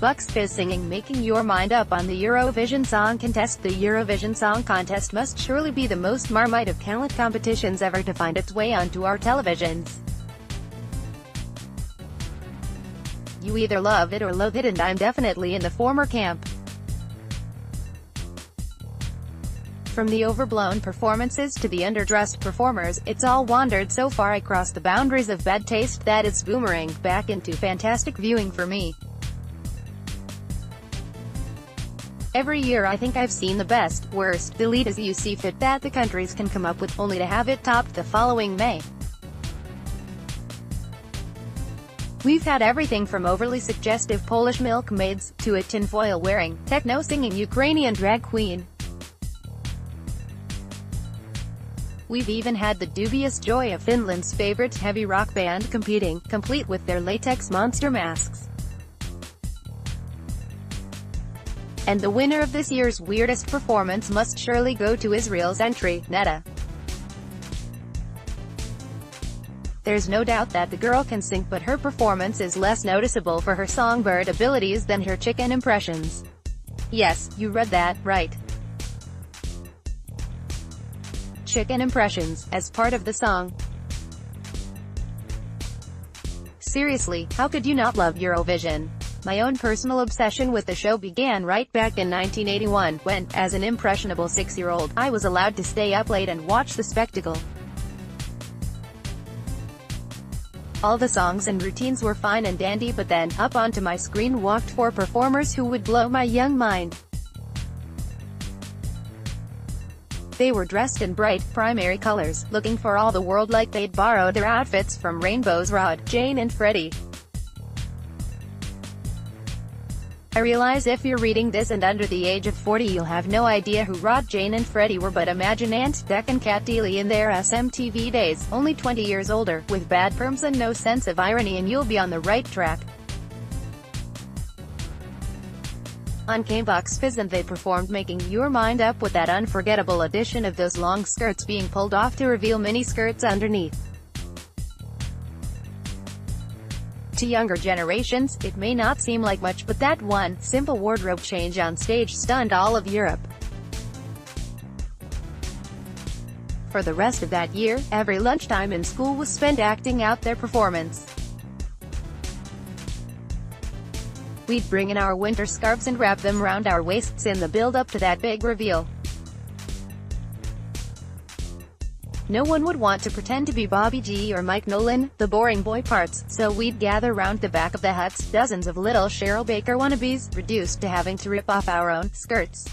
Bucks Fizz singing Making Your Mind Up on the Eurovision Song Contest. The Eurovision Song Contest must surely be the most Marmite of talent competitions ever to find its way onto our televisions. You either love it or loathe it, and I'm definitely in the former camp. From the overblown performances to the underdressed performers, it's all wandered so far across the boundaries of bad taste that it's boomeranged back into fantastic viewing for me. Every year I think I've seen the best, worst, delete as you see fit that the countries can come up with, only to have it topped the following May. We've had everything from overly suggestive Polish milkmaids, to a tinfoil-wearing, techno-singing Ukrainian drag queen. We've even had the dubious joy of Finland's favorite heavy rock band competing, complete with their latex monster masks. And the winner of this year's weirdest performance must surely go to Israel's entry, Netta. There's no doubt that the girl can sing, but her performance is less noticeable for her songbird abilities than her chicken impressions. Yes, you read that right. Chicken impressions, as part of the song. Seriously, how could you not love Eurovision? My own personal obsession with the show began right back in 1981, when, as an impressionable 6-year-old, I was allowed to stay up late and watch the spectacle. All the songs and routines were fine and dandy, but then, up onto my screen walked 4 performers who would blow my young mind. They were dressed in bright, primary colors, looking for all the world like they'd borrowed their outfits from Rainbow's Rod, Jane and Freddie. I realize if you're reading this and under the age of 40 you'll have no idea who Rod, Jane and Freddie were, but imagine Ant, Dec and Cat Deely in their SMTV days, only 20 years older, with bad perms and no sense of irony, and you'll be on the right track. On came Bucks Fizz and they performed Making Your Mind Up with that unforgettable addition of those long skirts being pulled off to reveal mini skirts underneath. To younger generations, it may not seem like much, but that one simple wardrobe change on stage stunned all of Europe. For the rest of that year, every lunchtime in school was spent acting out their performance. We'd bring in our winter scarves and wrap them around our waists in the build-up to that big reveal. No one would want to pretend to be Bobby G or Mike Nolan, the boring boy parts, so we'd gather round the back of the huts, dozens of little Cheryl Baker wannabes, reduced to having to rip off our own skirts.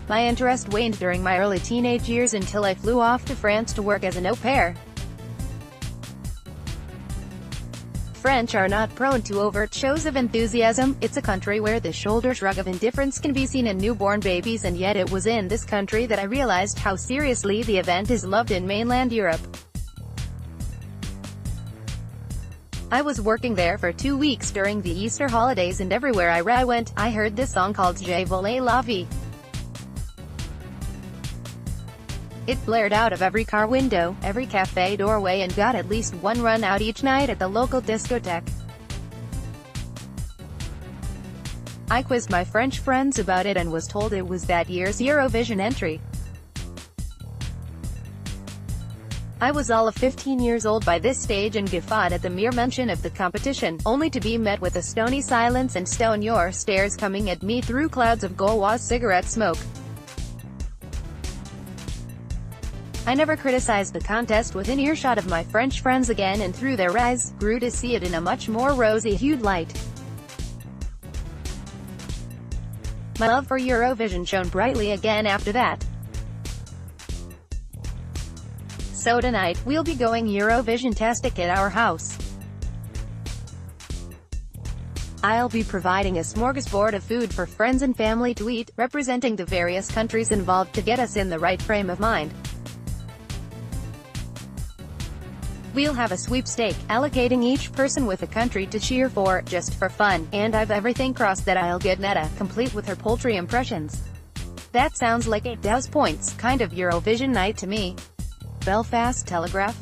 My interest waned during my early teenage years until I flew off to France to work as an au pair. French are not prone to overt shows of enthusiasm. It's a country where the shoulder shrug of indifference can be seen in newborn babies, and yet it was in this country that I realized how seriously the event is loved in mainland Europe. I was working there for 2 weeks during the Easter holidays, and everywhere I went, I heard this song called Je voulais la vie. It blared out of every car window, every cafe doorway, and got at least one run out each night at the local discotheque. I quizzed my French friends about it and was told it was that year's Eurovision entry. I was all of 15 years old by this stage and guffawed at the mere mention of the competition, only to be met with a stony silence and stone your stares coming at me through clouds of Gauloise cigarette smoke. I never criticized the contest within earshot of my French friends again, and through their eyes, grew to see it in a much more rosy-hued light. My love for Eurovision shone brightly again after that. So tonight, we'll be going Eurovision-tastic at our house. I'll be providing a smorgasbord of food for friends and family to eat, representing the various countries involved to get us in the right frame of mind. We'll have a sweepstake, allocating each person with a country to cheer for, just for fun, and I've everything crossed that I'll get Netta, complete with her poultry impressions. That sounds like 8,000 points, kind of Eurovision night to me. Belfast Telegraph.